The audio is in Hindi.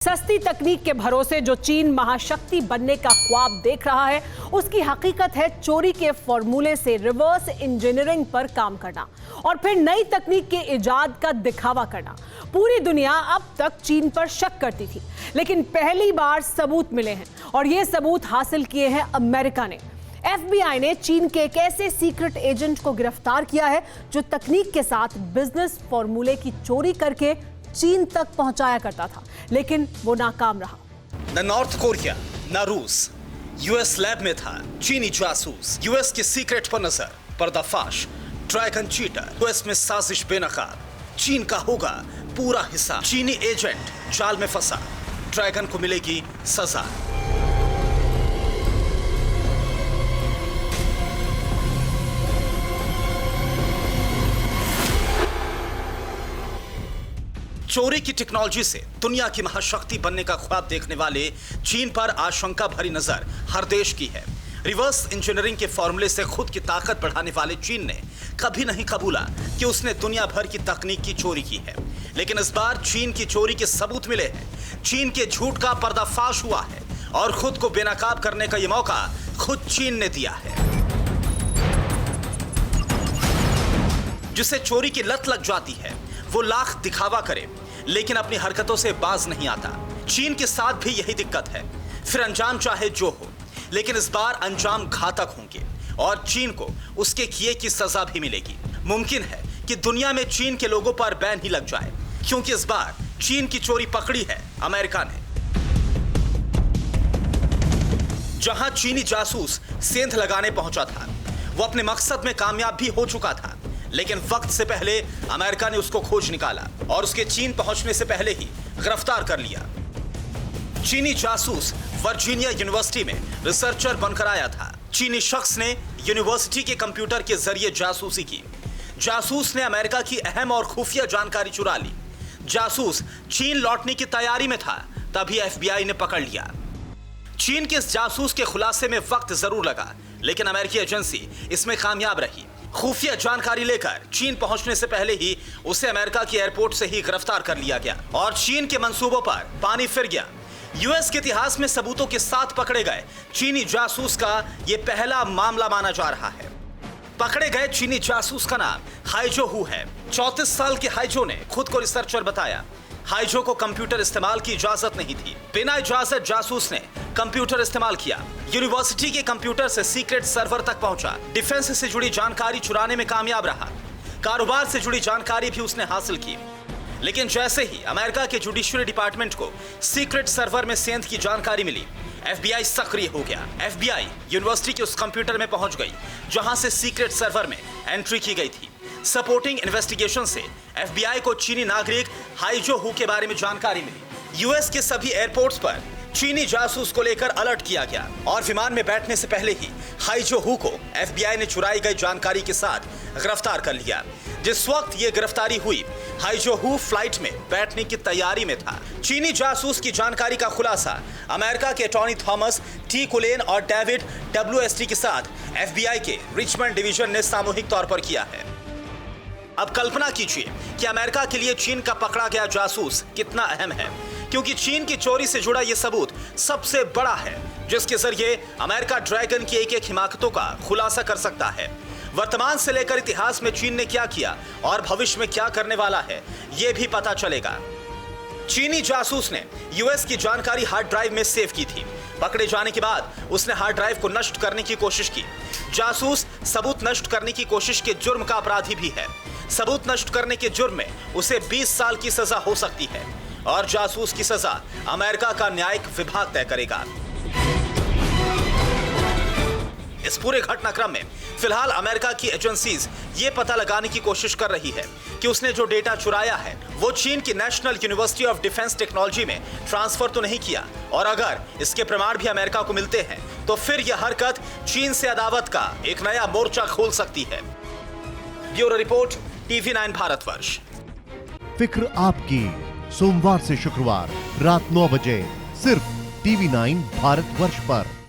सस्ती तकनीक के भरोसे जो चीन महाशक्ति बनने का ख्वाब देख रहा है, उसकी हकीकत है चोरी के फॉर्मूले से रिवर्स इंजीनियरिंग पर काम करना और फिर नई तकनीक के इजाद का दिखावा करना। पूरी दुनिया अब तक चीन पर शक करती थी, लेकिन पहली बार सबूत मिले हैं और ये सबूत हासिल किए हैं अमेरिका ने। FBI ने चीन के एक ऐसे सीक्रेट एजेंट को गिरफ्तार किया है जो तकनीक के साथ बिजनेस फॉर्मूले की चोरी करके चीन तक पहुंचाया करता था, लेकिन वो नाकाम रहा। न नॉर्थ कोरिया न रूस, यूएस लैब में था चीनी जासूस। यूएस की सीक्रेट पर नजर, पर्दाफाश, ड्रैगन चीटर। यूएस में साजिश बेनकाब, चीन का होगा पूरा हिस्सा। चीनी एजेंट जाल में फंसा, ड्रैगन को मिलेगी सजा। चोरी की टेक्नोलॉजी से दुनिया की महाशक्ति बनने का ख्वाब देखने वाले चीन पर आशंका भरी नजर हर देश की है। रिवर्स इंजीनियरिंग के फॉर्मूले से खुद की ताकत बढ़ाने वाले चीन ने कभी नहीं कबूला कि उसने दुनिया भर की तकनीक की चोरी की है, लेकिन इस बार चीन की चोरी के सबूत मिले हैं। चीन के झूठ का पर्दाफाश हुआ है और खुद को बेनकाब करने का यह मौका खुद चीन ने दिया है। जिसे चोरी की लत लग जाती है वो लाख दिखावा करे, लेकिन अपनी हरकतों से बाज नहीं आता। चीन के साथ भी यही दिक्कत है, फिर अंजाम चाहे जो हो, लेकिन इस बार अंजाम घातक होंगे और चीन को उसके किए की सजा भी मिलेगी। मुमकिन है कि दुनिया में चीन के लोगों पर बैन ही लग जाए, क्योंकि इस बार चीन की चोरी पकड़ी है अमेरिका ने। जहां चीनी जासूस सेंध लगाने पहुंचा था, वो अपने मकसद में कामयाब भी हो चुका था, लेकिन वक्त से पहले अमेरिका ने उसको खोज निकाला और उसके चीन पहुंचने से पहले ही गिरफ्तार कर लिया। चीनी जासूस वर्जीनिया यूनिवर्सिटी में रिसर्चर बनकर आया था। चीनी शख्स ने यूनिवर्सिटी के कंप्यूटर के जरिए जासूसी की। जासूस ने अमेरिका की अहम और खुफिया जानकारी चुरा ली। जासूस चीन लौटने की तैयारी में था, तभी FBI ने पकड़ लिया। चीन के इस जासूस के खुलासे में वक्त जरूर लगा, लेकिन अमेरिकी एजेंसी इसमें कामयाब रही। खुफिया जानकारी लेकर चीन पहुंचने से पहले ही उसे अमेरिका की एयरपोर्ट से ही गिरफ्तार कर लिया गया और चीन के मंसूबों पर पानी फिर गया। यूएस के इतिहास में सबूतों के साथ पकड़े गए चीनी जासूस का यह पहला मामला माना जा रहा है। पकड़े गए चीनी जासूस का नाम हाइजो हू है। 34 साल के हाइजो ने खुद को रिसर्चर बताया। हाइजो को कंप्यूटर इस्तेमाल की इजाजत नहीं थी। बिना इजाजत जासूस ने कंप्यूटर इस्तेमाल किया। यूनिवर्सिटी के कंप्यूटर से सीक्रेट सर्वर तक पहुंचा। डिफेंस से जुड़ी जानकारी चुराने में कामयाब रहा। कारोबार से जुड़ी जानकारी भी उसने हासिल की, लेकिन जैसे ही अमेरिका के जुडिशरी डिपार्टमेंट को सीक्रेट सर्वर में सेंध की जानकारी मिली, FBI सक्रिय हो गया। FBI यूनिवर्सिटी के उस कंप्यूटर में पहुंच गई जहां से सीक्रेट सर्वर में एंट्री की गई थी। सपोर्टिंग इन्वेस्टिगेशन से FBI को चीनी नागरिक हाइजो हू के बारे में जानकारी मिली। यूएस के सभी एयरपोर्ट्स पर चीनी जासूस को लेकर अलर्ट किया गया और विमान में बैठने से पहले ही हाइजो हू को FBI ने चुराई गई जानकारी के साथ गिरफ्तार कर लिया। जिस वक्त ये गिरफ्तारी हुई, हाइजो हू फ्लाइट में बैठने की तैयारी में था। चीनी जासूस की जानकारी का खुलासा अमेरिका के टॉनी थॉमस, टी कुलेन और डेविड WST के साथ FBI के रिचमंड डिवीजन ने सामूहिक तौर पर किया है। अब कल्पना कीजिए कि अमेरिका के लिए चीन का पकड़ा गया जासूस कितना अहम है, क्योंकि चीन की चोरी से जुड़ा यह सबूत सबसे बड़ा है जिसके जरिए अमेरिका ड्रैगन की एक-एक हिमाकतों का खुलासा कर सकता है। वर्तमान से लेकर इतिहास में चीन ने क्या किया और भविष्य में क्या करने वाला है, यह भी पता चलेगा। चीनी जासूस ने यूएस की जानकारी हार्ड ड्राइव में सेव की थी। पकड़े जाने के बाद उसने हार्ड ड्राइव को नष्ट करने की कोशिश की। जासूस सबूत नष्ट करने की कोशिश के जुर्म का अपराधी भी है। सबूत नष्ट करने के जुर्म में उसे 20 साल की सजा हो सकती है और जासूस की सजा अमेरिका का न्यायिक विभाग तय करेगा। इस पूरे घटनाक्रम में फिलहाल अमेरिका की एजेंसीज ये पता लगाने की कोशिश कर रही है कि उसने जो डेटा चुराया है वो चीन की national university of defence technology में ट्रांसफर तो नहीं किया, और अगर इसके प्रमाण भी अमेरिका को मिलते हैं तो फिर यह हरकत चीन से अदावत का एक नया मोर्चा खोल सकती है। Bureau report, TV9 Bharatvarsh. फिक्र आपकी, सोमवार से शुक्रवार रात 9 बजे सिर्फ TV9 भारतवर्ष पर।